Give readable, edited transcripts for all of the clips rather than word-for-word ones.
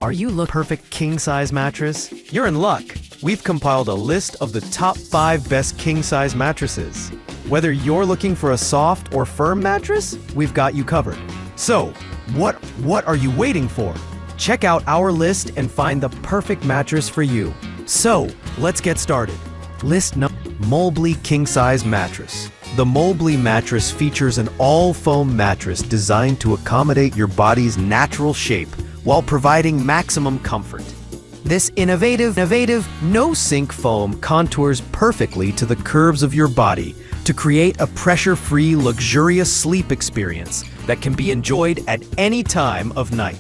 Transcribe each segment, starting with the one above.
Are you looking for a perfect king-size mattress? You're in luck. We've compiled a list of the top 5 best king-size mattresses. Whether you're looking for a soft or firm mattress, we've got you covered. So, what are you waiting for? Check out our list and find the perfect mattress for you. So, let's get started. List number: Mobley King-Size Mattress. The Mobley mattress features an all-foam mattress designed to accommodate your body's natural shape while providing maximum comfort. This innovative, no-sink foam contours perfectly to the curves of your body to create a pressure-free, luxurious sleep experience that can be enjoyed at any time of night.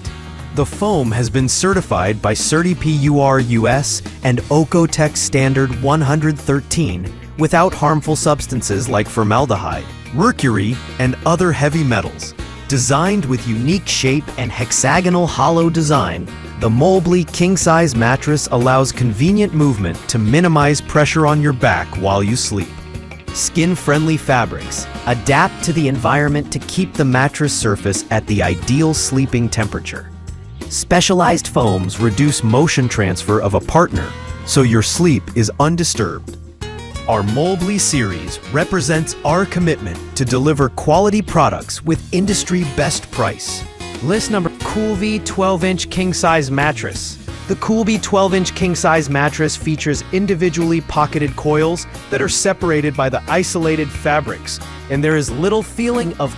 The foam has been certified by CertiPUR US and Oecotec Standard 113 without harmful substances like formaldehyde, mercury, and other heavy metals. Designed with unique shape and hexagonal hollow design, the Mobley king-size mattress allows convenient movement to minimize pressure on your back while you sleep. Skin-friendly fabrics adapt to the environment to keep the mattress surface at the ideal sleeping temperature. Specialized foams reduce motion transfer of a partner, so your sleep is undisturbed. Our Mobley series represents our commitment to deliver quality products with industry best price. List number: Coolbee 12-inch king-size mattress. The Coolbee 12-inch king-size mattress features individually pocketed coils that are separated by the isolated fabrics, and there is little feeling of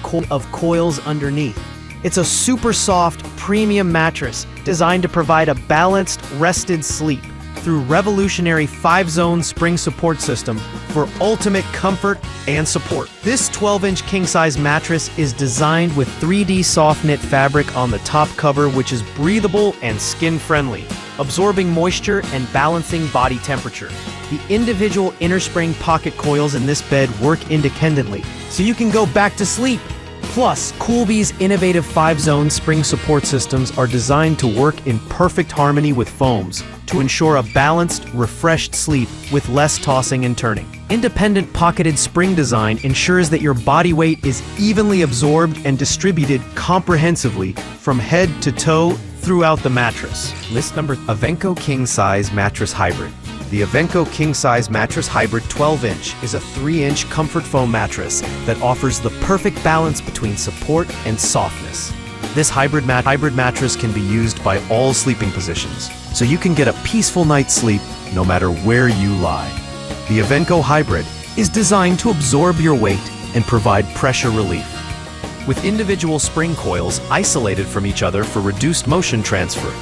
coils underneath. It's a super soft, premium mattress designed to provide a balanced, rested sleep through revolutionary 5-zone spring support system for ultimate comfort and support. This 12-inch king-size mattress is designed with 3D soft knit fabric on the top cover, which is breathable and skin-friendly, absorbing moisture and balancing body temperature. The individual inner spring pocket coils in this bed work independently, so you can go back to sleep. Plus, Coolbee's innovative 5-zone spring support systems are designed to work in perfect harmony with foams to ensure a balanced, refreshed sleep with less tossing and turning. Independent pocketed spring design ensures that your body weight is evenly absorbed and distributed comprehensively from head to toe throughout the mattress. List number: Avenco King-Size Mattress Hybrid. The Avenco King-Size Mattress Hybrid 12-inch is a 3-inch comfort foam mattress that offers the perfect balance between support and softness. This hybrid mattress can be used by all sleeping positions, so you can get a peaceful night's sleep no matter where you lie. The Avenco Hybrid is designed to absorb your weight and provide pressure relief. With individual spring coils isolated from each other for reduced motion transfer,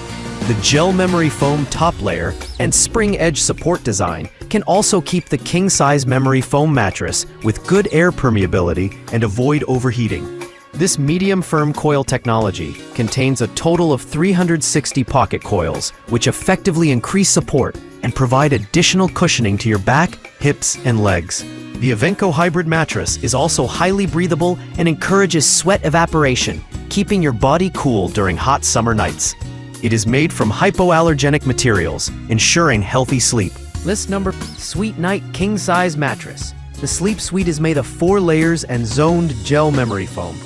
the gel memory foam top layer and spring edge support design can also keep the king-size memory foam mattress with good air permeability and avoid overheating. This medium firm coil technology contains a total of 360 pocket coils, which effectively increase support and provide additional cushioning to your back, hips, and legs. The Avenco Hybrid mattress is also highly breathable and encourages sweat evaporation, keeping your body cool during hot summer nights. It is made from hypoallergenic materials, ensuring healthy sleep. List number: Sweet Night King-Size Mattress. The Sleep Suite is made of 4 layers and zoned gel memory foam.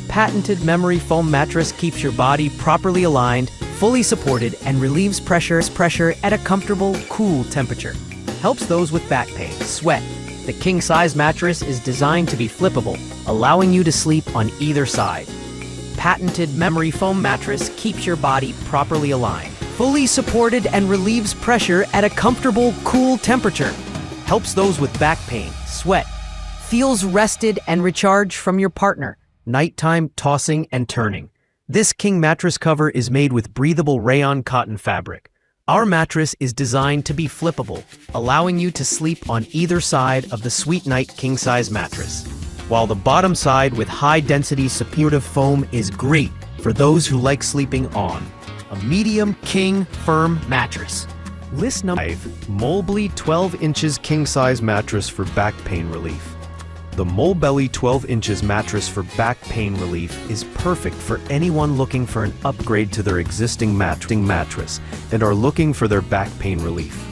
Patented memory foam mattress keeps your body properly aligned, fully supported, and relieves pressure at a comfortable, cool temperature. Helps those with back pain, sweat. The king-size mattress is designed to be flippable, allowing you to sleep on either side. Patented memory foam mattress keeps your body properly aligned, fully supported, and relieves pressure at a comfortable, cool temperature. Helps those with back pain, sweat. Feels rested and recharged from your partner. Nighttime tossing and turning. This king mattress cover is made with breathable rayon cotton fabric. Our mattress is designed to be flippable, allowing you to sleep on either side of the Sweet Night king-size mattress, while the bottom side with high-density supportive foam is great for those who like sleeping on a medium king firm mattress. List number 5. Mobley 12 inches king-size mattress for back pain relief. The Mobley 12 inches mattress for back pain relief is perfect for anyone looking for an upgrade to their existing mattress and are looking for their back pain relief.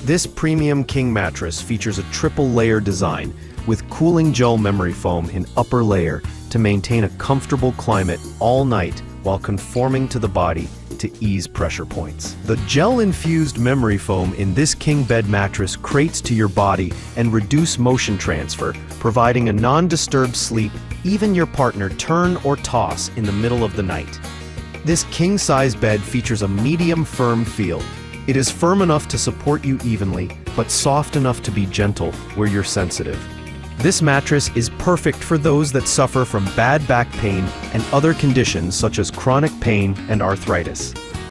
This premium king mattress features a triple-layer design with cooling gel memory foam in upper layer to maintain a comfortable climate all night while conforming to the body to ease pressure points. The gel-infused memory foam in this king bed mattress crates to your body and reduce motion transfer, providing a non-disturbed sleep even your partner turn or toss in the middle of the night. This king-size bed features a medium firm feel. It is firm enough to support you evenly, but soft enough to be gentle where you're sensitive. This mattress is perfect for those that suffer from bad back pain and other conditions such as chronic pain and arthritis.